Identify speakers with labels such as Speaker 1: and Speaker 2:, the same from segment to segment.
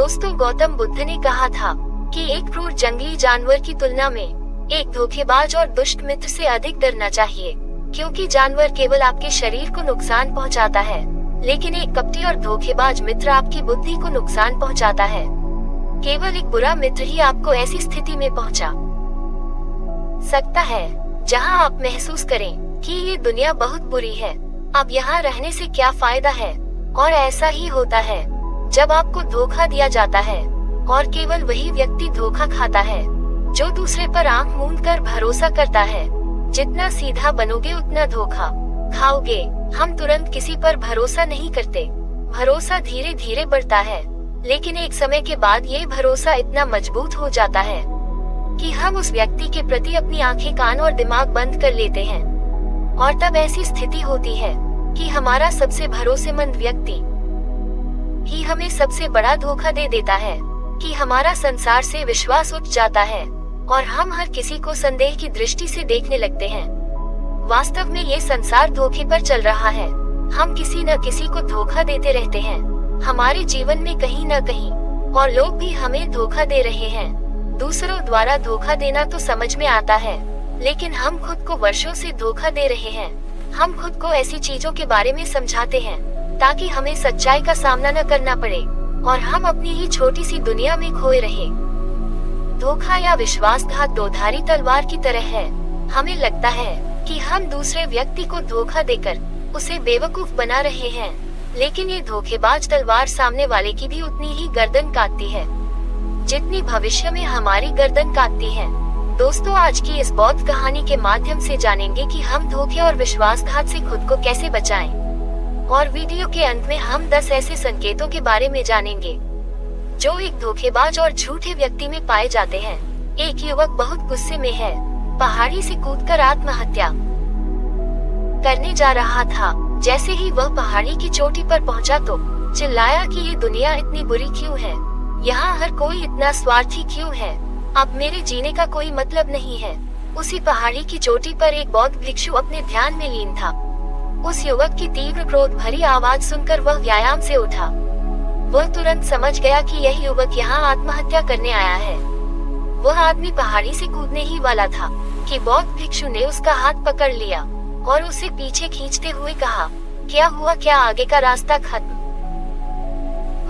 Speaker 1: दोस्तों, गौतम बुद्ध ने कहा था कि एक क्रूर जंगली जानवर की तुलना में एक धोखेबाज और दुष्ट मित्र से अधिक डरना चाहिए, क्योंकि जानवर केवल आपके शरीर को नुकसान पहुंचाता है, लेकिन एक कपटी और धोखेबाज मित्र आपकी बुद्धि को नुकसान पहुंचाता है। केवल एक बुरा मित्र ही आपको ऐसी स्थिति में पहुंचा सकता है जहां आप महसूस करें कि ये दुनिया बहुत बुरी है, अब यहाँ रहने से क्या फायदा है। और ऐसा ही होता है जब आपको धोखा दिया जाता है, और केवल वही व्यक्ति धोखा खाता है जो दूसरे पर आंख मूंद कर भरोसा करता है। जितना सीधा बनोगे उतना धोखा खाओगे। हम तुरंत किसी पर भरोसा नहीं करते, भरोसा धीरे धीरे बढ़ता है, लेकिन एक समय के बाद ये भरोसा इतना मजबूत हो जाता है कि हम उस व्यक्ति के प्रति अपनी आंखें, कान और दिमाग बंद कर लेते हैं। और तब ऐसी स्थिति होती है कि हमारा सबसे भरोसेमंद व्यक्ति ही हमें सबसे बड़ा धोखा दे देता है, कि हमारा संसार से विश्वास उठ जाता है और हम हर किसी को संदेह की दृष्टि से देखने लगते हैं। वास्तव में ये संसार धोखे पर चल रहा है। हम किसी न किसी को धोखा देते रहते हैं हमारे जीवन में कहीं न कहीं, और लोग भी हमें धोखा दे रहे हैं। दूसरों द्वारा धोखा देना तो समझ में आता है, लेकिन हम खुद को वर्षों से धोखा दे रहे हैं। हम खुद को ऐसी चीजों के बारे में समझाते हैं ताकि हमें सच्चाई का सामना न करना पड़े, और हम अपनी ही छोटी सी दुनिया में खोए रहे। धोखा या विश्वासघात दोधारी तलवार की तरह है। हमें लगता है कि हम दूसरे व्यक्ति को धोखा देकर उसे बेवकूफ बना रहे हैं, लेकिन ये धोखेबाज तलवार सामने वाले की भी उतनी ही गर्दन काटती है जितनी भविष्य में हमारी गर्दन काटती है। दोस्तों, आज की इस बौद्ध कहानी के माध्यम से जानेंगे कि हम धोखे और विश्वासघात से खुद को कैसे बचाएं। और वीडियो के अंत में हम 10 ऐसे संकेतों के बारे में जानेंगे जो एक धोखेबाज और झूठे व्यक्ति में पाए जाते हैं। एक युवक बहुत गुस्से में है, पहाड़ी से कूदकर आत्महत्या करने जा रहा था। जैसे ही वह पहाड़ी की चोटी पर पहुंचा तो चिल्लाया कि ये दुनिया इतनी बुरी क्यों है, यहाँ हर कोई इतना स्वार्थी क्यों है, अब मेरे जीने का कोई मतलब नहीं है। उसी पहाड़ी की चोटी पर एक बौद्ध भिक्षु अपने ध्यान में लीन था। उस युवक की तीव्र क्रोध भरी आवाज सुनकर वह व्यायाम से उठा। वह तुरंत समझ गया कि यह युवक यहाँ आत्महत्या करने आया है। वह आदमी पहाड़ी से कूदने ही वाला था कि बौद्ध भिक्षु ने उसका हाथ पकड़ लिया और उसे पीछे खींचते हुए कहा, क्या हुआ, क्या आगे का रास्ता खत्म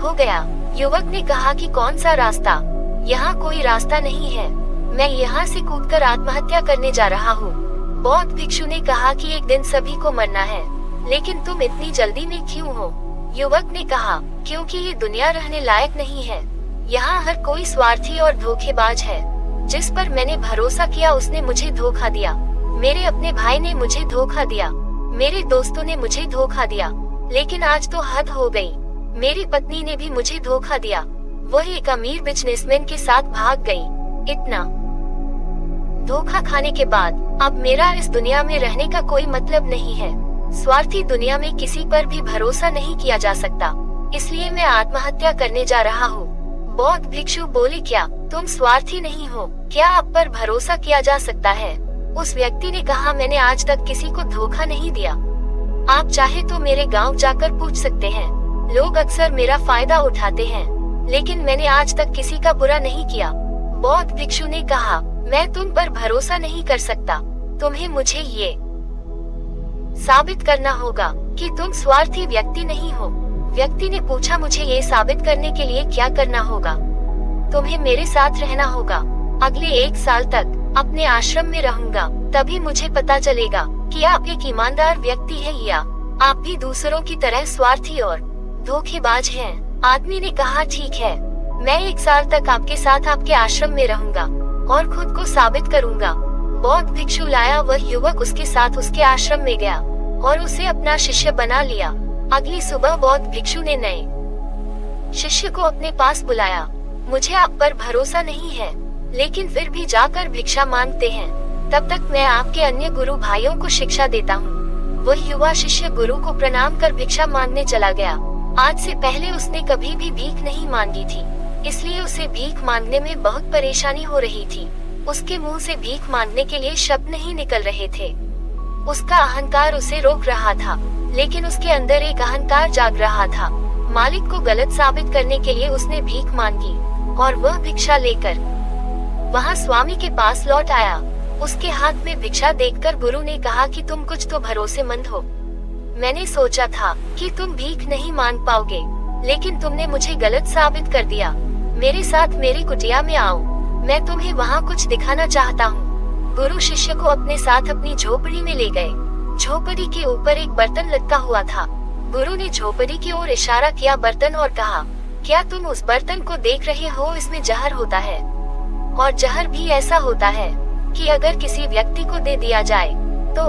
Speaker 1: हो गया? युवक ने कहा कि कौन सा रास्ता, यहाँ कोई रास्ता नहीं है, मैं यहाँ से कूदकर आत्महत्या करने जा रहा हूँ। बौद्ध भिक्षु ने कहा कि एक दिन सभी को मरना है, लेकिन तुम इतनी जल्दी में क्यों हो? युवक ने कहा, क्योंकि ये दुनिया रहने लायक नहीं है, यहाँ हर कोई स्वार्थी और धोखेबाज है। जिस पर मैंने भरोसा किया उसने मुझे धोखा दिया, मेरे अपने भाई ने मुझे धोखा दिया, मेरे दोस्तों ने मुझे धोखा दिया, लेकिन आज तो हद हो गई, मेरी पत्नी ने भी मुझे धोखा दिया, वह एक अमीर बिजनेसमैन के साथ भाग गई। इतना धोखा खाने के बाद अब मेरा इस दुनिया में रहने का कोई मतलब नहीं है। स्वार्थी दुनिया में किसी पर भी भरोसा नहीं किया जा सकता, इसलिए मैं आत्महत्या करने जा रहा हूँ। बौद्ध भिक्षु बोले, क्या तुम स्वार्थी नहीं हो? क्या आप पर भरोसा किया जा सकता है? उस व्यक्ति ने कहा, मैंने आज तक किसी को धोखा नहीं दिया। आप चाहे तो मेरे गांव जाकर पूछ सकते हैं, लोग अक्सर मेरा फायदा उठाते हैं, लेकिन मैंने आज तक किसी का बुरा नहीं किया। बौद्ध भिक्षु ने कहा, मैं तुम पर भरोसा नहीं कर सकता, तुम्हें मुझे ये साबित करना होगा कि तुम स्वार्थी व्यक्ति नहीं हो। व्यक्ति ने पूछा, मुझे ये साबित करने के लिए क्या करना होगा? तुम्हें मेरे साथ रहना होगा, अगले 1 साल तक अपने आश्रम में रहूंगा, तभी मुझे पता चलेगा कि आप एक ईमानदार व्यक्ति है या आप भी दूसरों की तरह स्वार्थी और धोखेबाज हैं। आदमी ने कहा, ठीक है, मैं 1 साल तक आपके साथ आपके आश्रम में रहूंगा और खुद को साबित करूंगा। बौद्ध भिक्षु लाया, वह युवक उसके साथ उसके आश्रम में गया और उसे अपना शिष्य बना लिया। अगली सुबह बौद्ध भिक्षु ने नए शिष्य को अपने पास बुलाया। मुझे आप पर भरोसा नहीं है, लेकिन फिर भी जाकर भिक्षा मांगते हैं, तब तक मैं आपके अन्य गुरु भाइयों को शिक्षा देता हूँ। वह युवा शिष्य गुरु को प्रणाम कर भिक्षा मांगने चला गया। आज से पहले उसने कभी भी भीख नहीं मांगी थी, इसलिए उसे भीख मांगने में बहुत परेशानी हो रही थी। उसके मुंह से भीख मांगने के लिए शब्द नहीं निकल रहे थे। उसका अहंकार उसे रोक रहा था, लेकिन उसके अंदर एक अहंकार जाग रहा था। मालिक को गलत साबित करने के लिए उसने भीख मांगी और वह भिक्षा लेकर वहाँ स्वामी के पास लौट आया। उसके हाथ में भिक्षा देखकर गुरु ने कहा कि तुम कुछ तो भरोसेमंद हो। मैंने सोचा था कि तुम भीख नहीं मांग पाओगे, लेकिन तुमने मुझे गलत साबित कर दिया। मेरे साथ मेरी कुटिया में आओ, मैं तुम्हें वहाँ कुछ दिखाना चाहता हूँ। गुरु शिष्य को अपने साथ अपनी झोपड़ी में ले गए। झोपड़ी के ऊपर एक बर्तन लटका हुआ था। गुरु ने झोपड़ी की ओर इशारा किया बर्तन और कहा, क्या तुम उस बर्तन को देख रहे हो? इसमें जहर होता है और जहर भी ऐसा होता है कि अगर किसी व्यक्ति को दे दिया जाए तो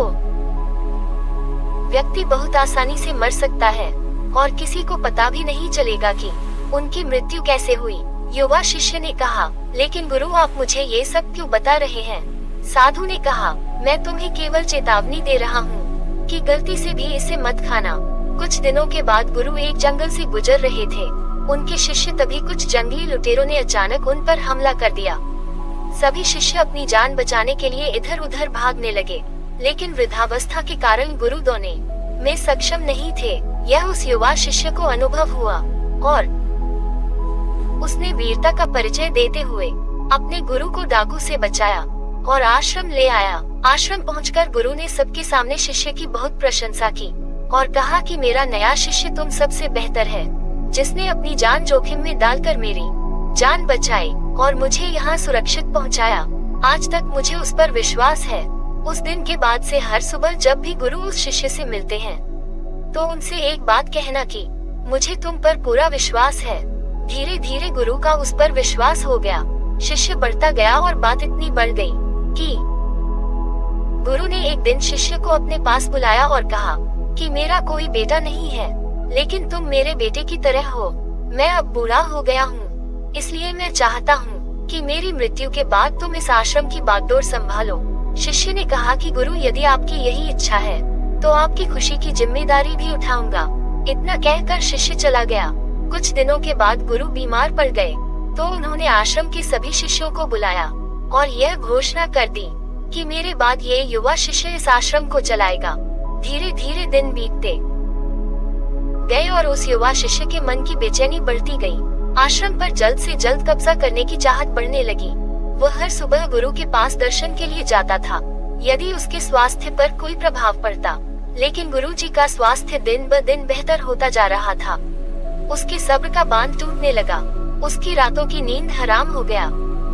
Speaker 1: व्यक्ति बहुत आसानी से मर सकता है और किसी को पता भी नहीं चलेगा कि उनकी मृत्यु कैसे हुई। युवा शिष्य ने कहा, लेकिन गुरु आप मुझे ये सब क्यों बता रहे हैं? साधु ने कहा, मैं तुम्हें केवल चेतावनी दे रहा हूँ कि गलती से भी इसे मत खाना। कुछ दिनों के बाद गुरु एक जंगल से गुजर रहे थे। उनके शिष्य तभी कुछ जंगली लुटेरों ने अचानक उन पर हमला कर दिया। सभी शिष्य अपनी जान बचाने के लिए इधर उधर भागने लगे, लेकिन वृद्धावस्था के कारण गुरु दौड़ने में सक्षम नहीं थे। यह उस युवा शिष्य को अनुभव हुआ और उसने वीरता का परिचय देते हुए अपने गुरु को डाकू से बचाया और आश्रम ले आया। आश्रम पहुंचकर गुरु ने सबके सामने शिष्य की बहुत प्रशंसा की और कहा कि मेरा नया शिष्य तुम सबसे बेहतर है, जिसने अपनी जान जोखिम में डालकर मेरी जान बचाई और मुझे यहाँ सुरक्षित पहुँचाया। आज तक मुझे उस पर विश्वास है। उस दिन के बाद से हर सुबह जब भी गुरु उस शिष्य से मिलते हैं तो उनसे एक बात कहना कि मुझे तुम पर पूरा विश्वास है। धीरे धीरे गुरु का उस पर विश्वास हो गया। शिष्य बढ़ता गया और बात इतनी बढ़ गई कि गुरु ने एक दिन शिष्य को अपने पास बुलाया और कहा कि मेरा कोई बेटा नहीं है, लेकिन तुम मेरे बेटे की तरह हो। मैं अब बूढ़ा हो गया हूँ, इसलिए मैं चाहता हूँ कि मेरी मृत्यु के बाद तुम इस आश्रम की बागडोर संभालो। शिष्य ने कहा कि गुरु यदि आपकी यही इच्छा है तो आपकी खुशी की जिम्मेदारी भी उठाऊंगा। इतना कहकर शिष्य चला गया। कुछ दिनों के बाद गुरु बीमार पड़ गए तो उन्होंने आश्रम के सभी शिष्यों को बुलाया और यह घोषणा कर दी कि मेरे बाद ये युवा शिष्य इस आश्रम को चलाएगा। धीरे धीरे दिन बीतते गए और उस युवा शिष्य के मन की बेचैनी बढ़ती गई। आश्रम पर जल्द से जल्द कब्जा करने की चाहत बढ़ने लगी। वह हर सुबह गुरु के पास दर्शन के लिए जाता था यदि उसके स्वास्थ्य पर कोई प्रभाव पड़ता, लेकिन गुरु जी का स्वास्थ्य दिन ब दिन बेहतर होता जा रहा था। उसके सब्र का बांध टूटने लगा। उसकी रातों की नींद हराम हो गया।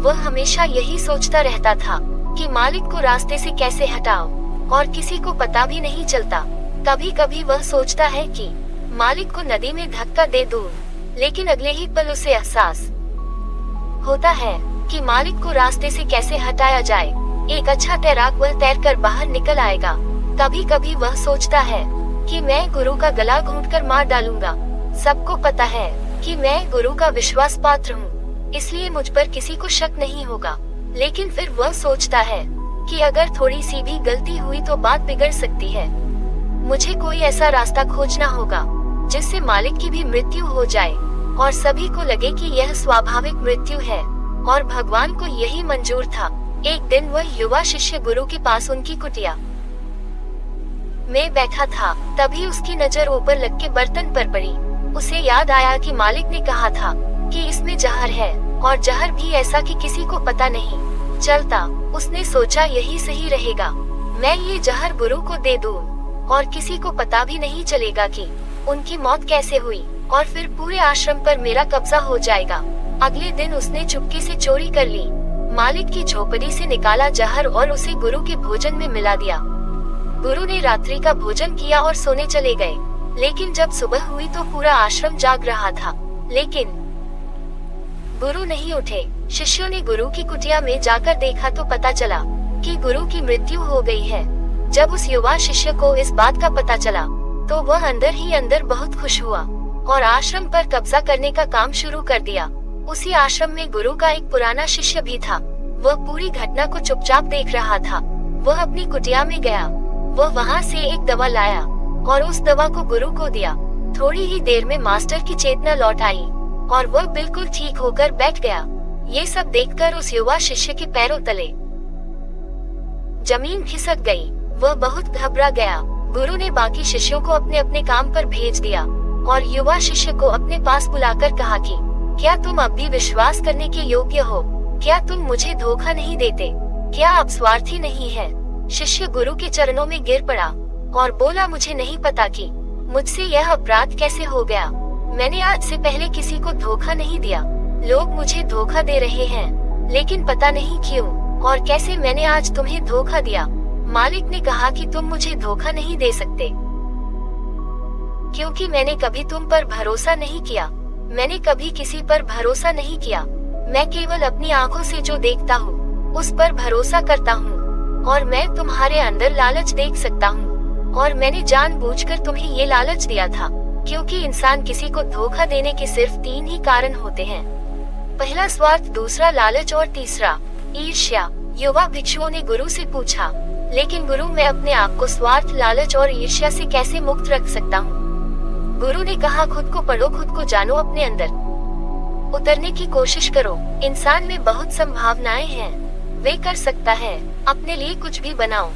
Speaker 1: वह हमेशा यही सोचता रहता था कि मालिक को रास्ते से कैसे हटाओ और किसी को पता भी नहीं चलता। कभी कभी वह सोचता है कि मालिक को नदी में धक्का दे दूं, लेकिन अगले ही पल उसे एहसास होता है कि मालिक को रास्ते से कैसे हटाया जाए। एक अच्छा तैराक वह तैरकर बाहर निकल आएगा। कभी कभी वह सोचता है कि मैं गुरु का गला घोंटकर मार डालूंगा। सबको पता है कि मैं गुरु का विश्वास पात्र हूँ, इसलिए मुझ पर किसी को शक नहीं होगा। लेकिन फिर वह सोचता है कि अगर थोड़ी सी भी गलती हुई तो बात बिगड़ सकती है। मुझे कोई ऐसा रास्ता खोजना होगा जिससे मालिक की भी मृत्यु हो जाए और सभी को लगे कि यह स्वाभाविक मृत्यु है और भगवान को यही मंजूर था। एक दिन वह युवा शिष्य गुरु के पास उनकी कुटिया में बैठा था। तभी उसकी नजर ऊपर लग के बर्तन पर पड़ी। उसे याद आया कि मालिक ने कहा था कि इसमें जहर है और जहर भी ऐसा कि किसी को पता नहीं चलता। उसने सोचा यही सही रहेगा, मैं ये जहर गुरु को दे दूं और किसी को पता भी नहीं चलेगा कि उनकी मौत कैसे हुई और फिर पूरे आश्रम पर मेरा कब्जा हो जाएगा। अगले दिन उसने चुपके से चोरी कर ली, मालिक की झोपड़ी से निकाला जहर और उसे गुरु के भोजन में मिला दिया। गुरु ने रात्रि का भोजन किया और सोने चले गए। लेकिन जब सुबह हुई तो पूरा आश्रम जाग रहा था, लेकिन गुरु नहीं उठे। शिष्यों ने गुरु की कुटिया में जाकर देखा तो पता चला कि गुरु की मृत्यु हो गई है। जब उस युवा शिष्य को इस बात का पता चला तो वह अंदर ही अंदर बहुत खुश हुआ और आश्रम पर कब्जा करने का काम शुरू कर दिया। उसी आश्रम में गुरु का एक पुराना शिष्य भी था। वह पूरी घटना को चुपचाप देख रहा था। वह अपनी कुटिया में गया। वह वहाँ से एक दवा लाया और उस दवा को गुरु को दिया। थोड़ी ही देर में मास्टर की चेतना लौट आई और वह बिल्कुल ठीक होकर बैठ गया। ये सब देखकर उस युवा शिष्य के पैरों तले जमीन खिसक गई। वह बहुत घबरा गया। गुरु ने बाकी शिष्यों को अपने अपने काम पर भेज दिया। और युवा शिष्य को अपने पास बुलाकर कहा कि क्या तुम अब भी विश्वास करने के योग्य हो? क्या तुम मुझे धोखा नहीं देते? क्या आप स्वार्थी नहीं है? शिष्य गुरु के चरणों में गिर पड़ा और बोला, मुझे नहीं पता कि मुझसे यह अपराध कैसे हो गया। मैंने आज से पहले किसी को धोखा नहीं दिया। लोग मुझे धोखा दे रहे हैं, लेकिन पता नहीं क्यों और कैसे मैंने आज तुम्हें धोखा दिया। मालिक ने कहा कि तुम मुझे धोखा नहीं दे सकते, क्योंकि मैंने कभी तुम पर भरोसा नहीं किया। मैंने कभी किसी पर भरोसा नहीं किया। मैं केवल अपनी आंखों से जो देखता हूँ उस पर भरोसा करता हूँ, और मैं तुम्हारे अंदर लालच देख सकता हूँ, और मैंने जानबूझकर तुम्हें ये लालच दिया था, क्योंकि इंसान किसी को धोखा देने के सिर्फ 3 ही कारण होते हैं। पहला स्वार्थ, दूसरा लालच और तीसरा ईर्ष्या। युवा भिक्षुओं ने गुरु से पूछा, लेकिन गुरु, मैं अपने आप को स्वार्थ, लालच और ईर्ष्या से कैसे मुक्त रख सकता हूँ? गुरु ने कहा, खुद को पढ़ो, खुद को जानो, अपने अंदर उतरने की कोशिश करो। इंसान में बहुत संभावनाएं हैं, वे कर सकता है। अपने लिए कुछ भी बनाओ,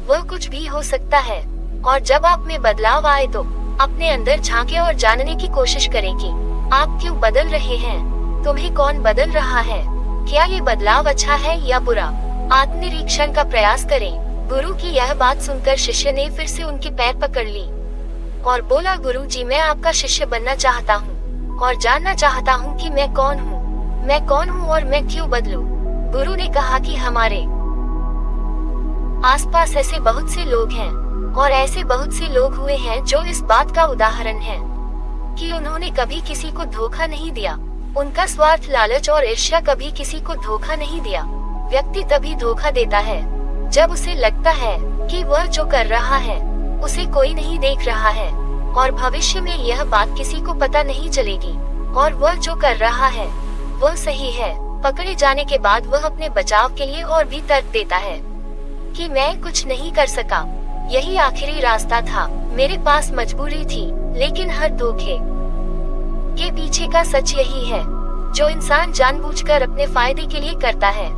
Speaker 1: वह कुछ भी हो सकता है। और जब आप में बदलाव आए तो अपने अंदर झांके और जानने की कोशिश करें कि आप क्यों बदल रहे हैं, तुम्हें कौन बदल रहा है, क्या ये बदलाव अच्छा है या बुरा। आत्मनिरीक्षण का प्रयास करें। गुरु की यह बात सुनकर शिष्य ने फिर से उनके पैर पकड़ ली और बोला, गुरु जी, मैं आपका शिष्य बनना चाहता हूँ और जानना चाहता हूँ कि मैं कौन हूँ और मैं क्यों बदलूं। गुरु ने कहा कि हमारे आसपास ऐसे बहुत से लोग हैं और ऐसे बहुत से लोग हुए हैं जो इस बात का उदाहरण है कि उन्होंने कभी किसी को धोखा नहीं दिया। उनका स्वार्थ, लालच और ईर्ष्या कभी किसी को धोखा नहीं दिया। व्यक्ति तभी धोखा देता है जब उसे लगता है कि वह जो कर रहा है उसे कोई नहीं देख रहा है और भविष्य में यह बात किसी को पता नहीं चलेगी और वह जो कर रहा है वह सही है। पकड़े जाने के बाद वह अपने बचाव के लिए और भी तर्क देता है कि मैं कुछ नहीं कर सका, यही आखिरी रास्ता था, मेरे पास मजबूरी थी। लेकिन हर धोखे के पीछे का सच यही है, जो इंसान जानबूझकर अपने फायदे के लिए करता है।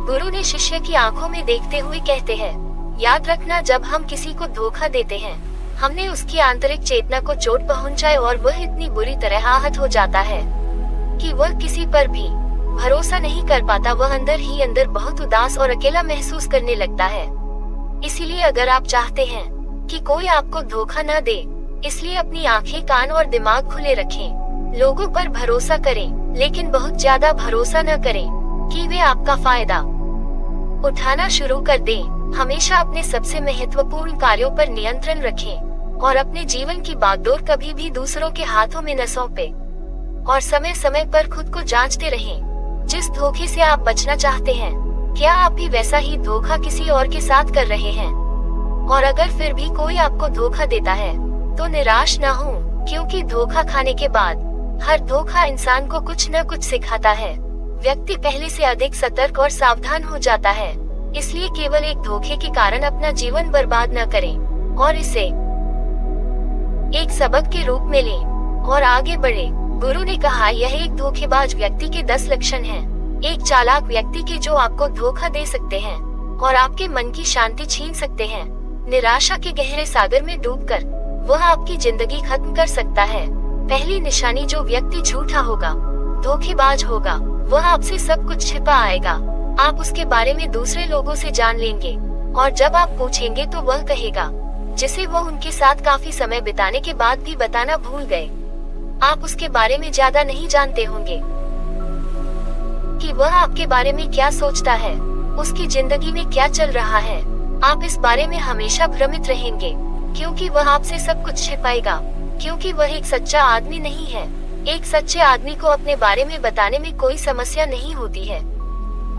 Speaker 1: गुरु ने शिष्य की आंखों में देखते हुए कहते हैं, याद रखना, जब हम किसी को धोखा देते हैं हमने उसकी आंतरिक चेतना को चोट पहुंचाए और वह इतनी बुरी तरह आहत हो जाता है कि वह किसी पर भी भरोसा नहीं कर पाता। वह अंदर ही अंदर बहुत उदास और अकेला महसूस करने लगता है। इसीलिए अगर आप चाहते हैं कि कोई आपको धोखा न दे, इसलिए अपनी आंखें, कान और दिमाग खुले रखें। लोगों पर भरोसा करें, लेकिन बहुत ज्यादा भरोसा न करें कि वे आपका फायदा उठाना शुरू कर दें। हमेशा अपने सबसे महत्वपूर्ण कार्यों पर नियंत्रण रखें और अपने जीवन की बागडोर कभी भी दूसरों के हाथों में न सौंपे और समय समय पर खुद को जांचते रहें। जिस धोखे से आप बचना चाहते हैं, क्या आप भी वैसा ही धोखा किसी और के साथ कर रहे हैं? और अगर फिर भी कोई आपको धोखा देता है तो निराश न हो, क्योंकि धोखा खाने के बाद हर धोखा इंसान को कुछ न कुछ सिखाता है। व्यक्ति पहले से अधिक सतर्क और सावधान हो जाता है। इसलिए केवल एक धोखे के कारण अपना जीवन बर्बाद न करें और इसे एक सबक के रूप में लें और आगे बढ़े। गुरु ने कहा, यह एक धोखेबाज व्यक्ति के 10 लक्षण हैं। एक चालाक व्यक्ति के जो आपको धोखा दे सकते हैं और आपके मन की शांति छीन सकते हैं। निराशा के गहरे सागर में डूबकर वह आपकी जिंदगी खत्म कर सकता है। पहली निशानी, जो व्यक्ति झूठा होगा, धोखेबाज होगा, वह आपसे सब कुछ छिपा आएगा। आप उसके बारे में दूसरे लोगों से जान लेंगे और जब आप पूछेंगे तो वह कहेगा, जिसे वो उनके साथ काफी समय बिताने के बाद भी बताना भूल गए। आप उसके बारे में ज्यादा नहीं जानते होंगे कि वह आपके बारे में क्या सोचता है, उसकी जिंदगी में क्या चल रहा है। आप इस बारे में हमेशा भ्रमित रहेंगे, क्योंकि वह आपसे सब कुछ छिपाएगा, क्योंकि वह एक सच्चा आदमी नहीं है। एक सच्चे आदमी को अपने बारे में बताने में कोई समस्या नहीं होती है।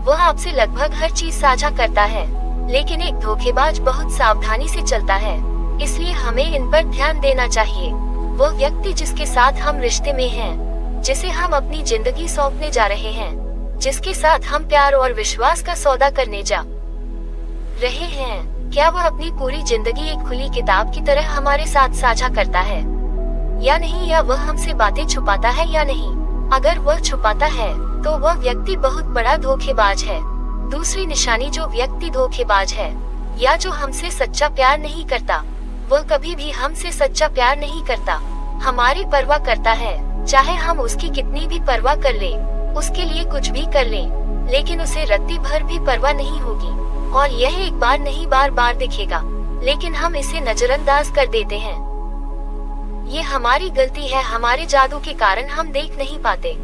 Speaker 1: वह आपसे लगभग हर चीज साझा करता है, लेकिन एक धोखेबाज बहुत सावधानी से चलता है। इसलिए हमें इन पर ध्यान देना चाहिए। वह व्यक्ति जिसके साथ हम रिश्ते में हैं, जिसे हम अपनी जिंदगी सौंपने जा रहे हैं, जिसके साथ हम प्यार और विश्वास का सौदा करने जा रहे हैं, क्या वह अपनी पूरी जिंदगी एक खुली किताब की तरह हमारे साथ साझा करता है या नहीं, या वह हमसे बातें छुपाता है या नहीं। अगर वह छुपाता है तो वह व्यक्ति बहुत बड़ा धोखेबाज है। दूसरी निशानी, जो व्यक्ति धोखेबाज है या जो हमसे सच्चा प्यार नहीं करता, वह कभी भी हमसे सच्चा प्यार नहीं करता। हमारी परवाह करता है, चाहे हम उसकी कितनी भी परवाह कर ले, उसके लिए कुछ भी कर ले, लेकिन उसे रत्ती भर भी परवाह नहीं होगी। और यह एक बार नहीं बार बार दिखेगा, लेकिन हम इसे नजरअंदाज कर देते हैं। ये हमारी गलती है, हमारे जादू के कारण हम देख नहीं पाते।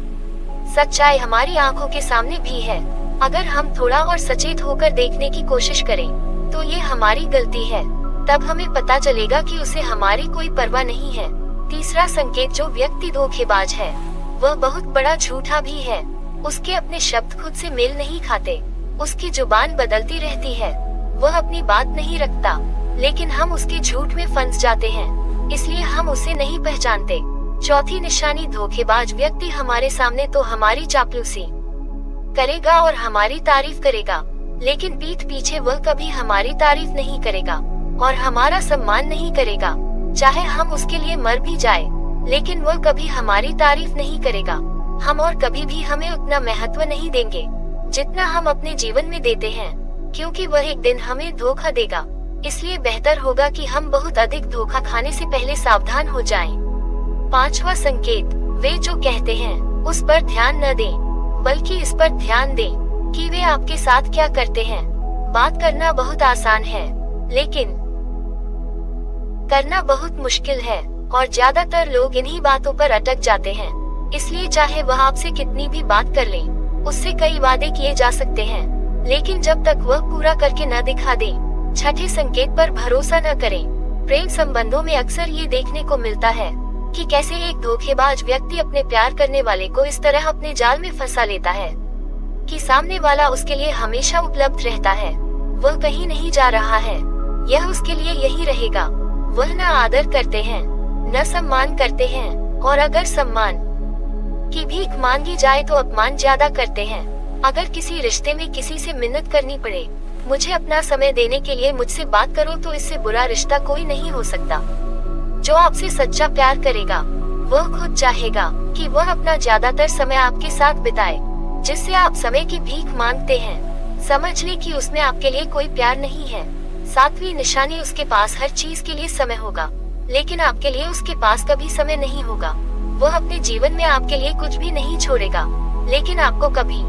Speaker 1: सच्चाई हमारी आंखों के सामने भी है। अगर हम थोड़ा और सचेत होकर देखने की कोशिश करें, तो ये हमारी गलती है। तब हमें पता चलेगा कि उसे हमारी कोई परवाह नहीं है। तीसरा संकेत, जो व्यक्ति धोखेबाज है वह बहुत बड़ा झूठा भी है। उसके अपने शब्द खुद से मेल नहीं खाते, उसकी जुबान बदलती रहती है, वह अपनी बात नहीं रखता, लेकिन हम उसके झूठ में फंस जाते हैं, इसलिए हम उसे नहीं पहचानते। चौथी निशानी, धोखेबाज व्यक्ति हमारे सामने तो हमारी चापलूसी करेगा और हमारी तारीफ करेगा, लेकिन पीठ पीछे वह कभी हमारी तारीफ नहीं करेगा और हमारा सम्मान नहीं करेगा। चाहे हम उसके लिए मर भी जाए, लेकिन वह कभी हमारी तारीफ नहीं करेगा। हम और कभी भी हमें उतना महत्व नहीं देंगे जितना हम अपने जीवन में देते हैं, क्योंकि वह एक दिन हमें धोखा देगा। इसलिए बेहतर होगा कि हम बहुत अधिक धोखा खाने से पहले सावधान हो जाएं। पांचवा संकेत, वे जो कहते हैं उस पर ध्यान न दें, बल्कि इस पर ध्यान दें कि वे आपके साथ क्या करते हैं। बात करना बहुत आसान है, लेकिन करना बहुत मुश्किल है, और ज्यादातर लोग इन्हीं बातों पर अटक जाते हैं। इसलिए चाहे वह आपसे कितनी भी बात कर लें, उससे कई वादे किए जा सकते हैं, लेकिन जब तक वह पूरा करके न दिखा दे। छठे संकेत पर भरोसा न करें। प्रेम संबंधों में अक्सर ये देखने को मिलता है कि कैसे एक धोखेबाज व्यक्ति अपने प्यार करने वाले को इस तरह अपने जाल में फंसा लेता है कि सामने वाला उसके लिए हमेशा उपलब्ध रहता है, वह कहीं नहीं जा रहा है, यह उसके लिए यही रहेगा। वह न आदर करते हैं, न सम्मान करते हैं, और अगर सम्मान की भीख मांगी जाए तो अपमान ज्यादा करते हैं। अगर किसी रिश्ते में किसी से मिन्नत करनी पड़े, मुझे अपना समय देने के लिए मुझसे बात करो, तो इससे बुरा रिश्ता कोई नहीं हो सकता। जो आपसे सच्चा प्यार करेगा, वह खुद चाहेगा कि वह अपना ज्यादातर समय आपके साथ बिताए। जिससे आप समय की भीख मांगते हैं, समझ ले कि उसमें आपके लिए कोई प्यार नहीं है। सातवीं निशानी, उसके पास हर चीज के लिए समय होगा, लेकिन आपके लिए उसके पास कभी समय नहीं होगा। वह अपने जीवन में आपके लिए कुछ भी नहीं छोड़ेगा, लेकिन आपको कभी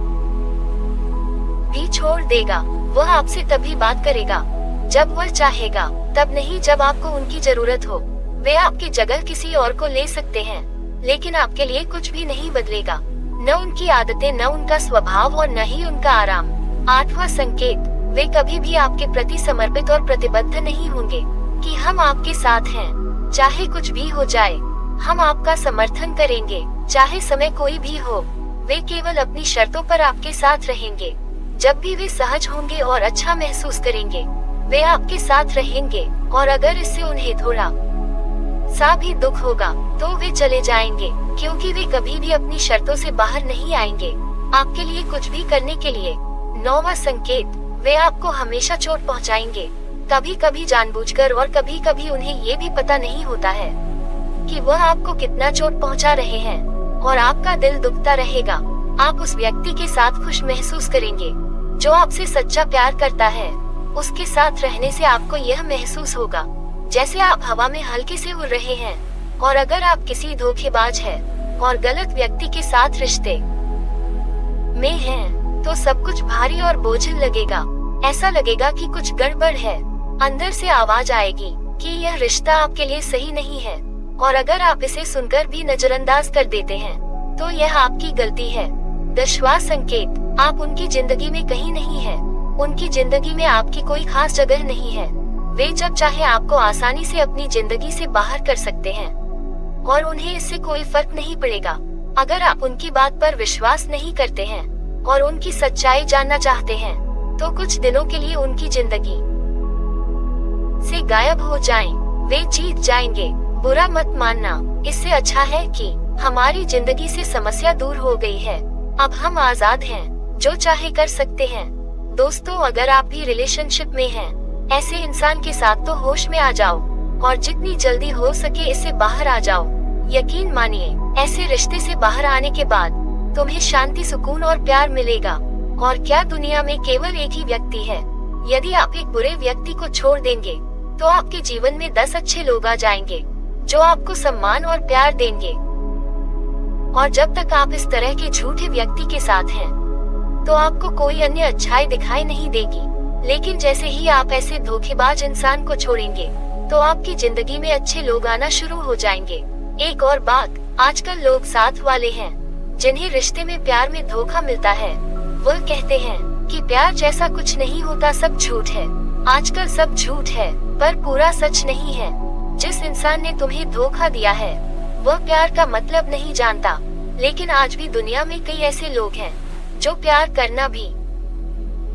Speaker 1: भी छोड़ देगा। वह आपसे तभी बात करेगा जब वह चाहेगा, तब नहीं जब आपको उनकी जरूरत हो। वे आपकी जगह किसी और को ले सकते हैं, लेकिन आपके लिए कुछ भी नहीं बदलेगा, न उनकी आदतें, न उनका स्वभाव, और न ही उनका आराम। आठवां संकेत, वे कभी भी आपके प्रति समर्पित और प्रतिबद्ध नहीं होंगे कि हम आपके साथ हैं, चाहे कुछ भी हो जाए, हम आपका समर्थन करेंगे, चाहे समय कोई भी हो। वे केवल अपनी शर्तों पर आपके साथ रहेंगे। जब भी वे सहज होंगे और अच्छा महसूस करेंगे, वे आपके साथ रहेंगे, और अगर इससे उन्हें थोड़ा सा भी दुख होगा तो वे चले जाएंगे, क्योंकि वे कभी भी अपनी शर्तों से बाहर नहीं आएंगे आपके लिए कुछ भी करने के लिए। नौवां संकेत, वे आपको हमेशा चोट पहुंचाएंगे, कभी कभी जानबूझकर, और कभी कभी उन्हें ये भी पता नहीं होता है कि वह आपको कितना चोट पहुंचा रहे हैं, और आपका दिल दुखता रहेगा। आप उस व्यक्ति के साथ खुश महसूस करेंगे जो आपसे सच्चा प्यार करता है। उसके साथ रहने से आपको यह महसूस होगा जैसे आप हवा में हल्के से उड़ रहे हैं। और अगर आप किसी धोखेबाज हैं और गलत व्यक्ति के साथ रिश्ते में हैं, तो सब कुछ भारी और बोझिल लगेगा। ऐसा लगेगा कि कुछ गड़बड़ है। अंदर से आवाज आएगी कि यह रिश्ता आपके लिए सही नहीं है, और अगर आप इसे सुनकर भी नजरअंदाज कर देते हैं, तो यह आपकी गलती है। 10वां संकेत, आप उनकी जिंदगी में कहीं नहीं हैं। उनकी जिंदगी में आपकी कोई खास जगह नहीं है। वे जब चाहे आपको आसानी से अपनी जिंदगी से बाहर कर सकते हैं, और उन्हें इससे कोई फर्क नहीं पड़ेगा। अगर आप उनकी बात पर विश्वास नहीं करते हैं और उनकी सच्चाई जानना चाहते हैं, तो कुछ दिनों के लिए उनकी जिंदगी से गायब हो जाएं। वे जीत जाएंगे, बुरा मत मानना। इससे अच्छा है कि हमारी जिंदगी से समस्या दूर हो गई है। अब हम आजाद हैं, जो चाहे कर सकते हैं। दोस्तों, अगर आप भी रिलेशनशिप में हैं, ऐसे इंसान के साथ तो होश में आ जाओ, और जितनी जल्दी हो सके इससे बाहर आ जाओ। यकीन मानिए, ऐसे रिश्ते से बाहर आने के बाद तुम्हें शांति, सुकून और प्यार मिलेगा। और क्या दुनिया में केवल एक ही व्यक्ति है? यदि आप एक बुरे व्यक्ति को छोड़ देंगे, तो आपके जीवन में 10 अच्छे लोग आ जाएंगे। जो आपको सम्मान और प्यार देंगे। और जब तक आप इस तरह के झूठे व्यक्ति के साथ हैं, तो आपको कोई अन्य अच्छाई दिखाई नहीं देगी। लेकिन जैसे ही आप ऐसे धोखेबाज इंसान को छोड़ेंगे, तो आपकी जिंदगी में अच्छे लोग आना शुरू हो जाएंगे। एक और बात, आजकल लोग साथ वाले हैं जिन्हें रिश्ते में प्यार में धोखा मिलता है, वो कहते हैं कि प्यार जैसा कुछ नहीं होता, सब झूठ है। आजकल सब झूठ है, पर पूरा सच नहीं है। जिस इंसान ने तुम्हें धोखा दिया है, वह प्यार का मतलब नहीं जानता। लेकिन आज भी दुनिया में कई ऐसे लोग हैं जो प्यार करना भी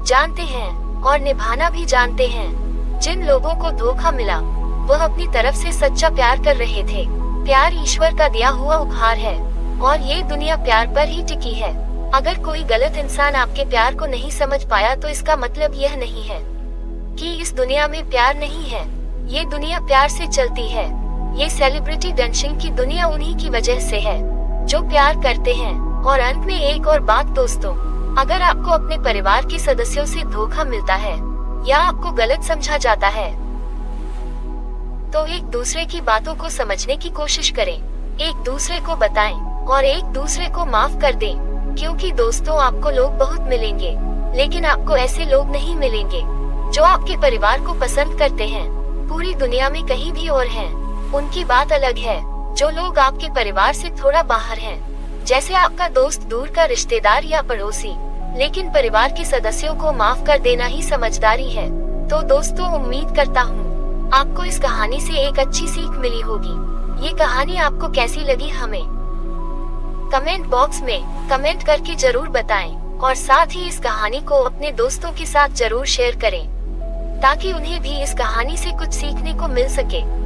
Speaker 1: जानते हैं और निभाना भी जानते हैं। जिन लोगों को धोखा मिला, वह अपनी तरफ से सच्चा प्यार कर रहे थे। प्यार ईश्वर का दिया हुआ उपहार है और ये दुनिया प्यार पर ही टिकी है। अगर कोई गलत इंसान आपके प्यार को नहीं समझ पाया, तो इसका मतलब यह नहीं है कि इस दुनिया में प्यार नहीं है। ये दुनिया प्यार से चलती है। ये सेलिब्रिटी डंशिंग की दुनिया उन्हीं की वजह से है जो प्यार करते हैं। और अंत में एक और बात दोस्तों, अगर आपको अपने परिवार के सदस्यों से धोखा मिलता है या आपको गलत समझा जाता है, तो एक दूसरे की बातों को समझने की कोशिश करें, एक दूसरे को बताएं और एक दूसरे को माफ कर दें। क्योंकि दोस्तों, आपको लोग बहुत मिलेंगे, लेकिन आपको ऐसे लोग नहीं मिलेंगे जो आपके परिवार को पसंद करते हैं। पूरी दुनिया में कहीं भी और हैं, उनकी बात अलग है। जो लोग आपके परिवार से थोड़ा बाहर हैं, जैसे आपका दोस्त, दूर का रिश्तेदार या पड़ोसी, लेकिन परिवार के सदस्यों को माफ कर देना ही समझदारी है। तो दोस्तों, उम्मीद करता हूँ आपको इस कहानी से एक अच्छी सीख मिली होगी। ये कहानी आपको कैसी लगी हमें कमेंट बॉक्स में कमेंट करके जरूर बताएं और साथ ही इस कहानी को अपने दोस्तों के साथ जरूर शेयर करें, ताकि उन्हें भी इस कहानी से कुछ सीखने को मिल सके।